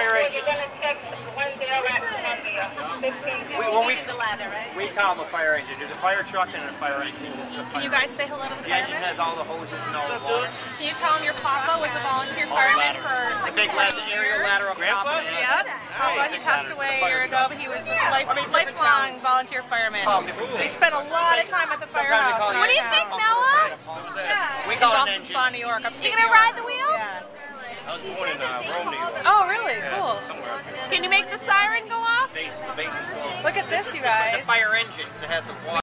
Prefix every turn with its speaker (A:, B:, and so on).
A: fire engine. We call them a fire engine. There's a fire truck and a fire engine. This is a fire
B: Can you guys say hello to the
A: The engine
B: firemen?
A: has all the hoses and all the water.
B: Can you tell them your papa was a volunteer fireman for
A: The
B: like
A: big
B: 40
A: ladder, the aerial
B: years?
A: ladder up top.
C: Grandpa?
B: Yeah. Papa, he passed away a year ago, but he was a lifelong volunteer fireman. They spent a lot of time at the firehouse.
D: What do you think, Noah?
A: We
B: In
A: call it an
B: Boston
A: engine.
B: Spa, New York, upstate
D: You
B: New
D: gonna
B: York.
D: ride the wheel?
B: Yeah.
C: I was born in Rome, New York.
B: Oh, really? Cool.
C: Somewhere up there.
D: Can you make the siren go off?
C: The base is closed.
B: Look at this, you
A: The
B: guys.
A: fire engine that has the water.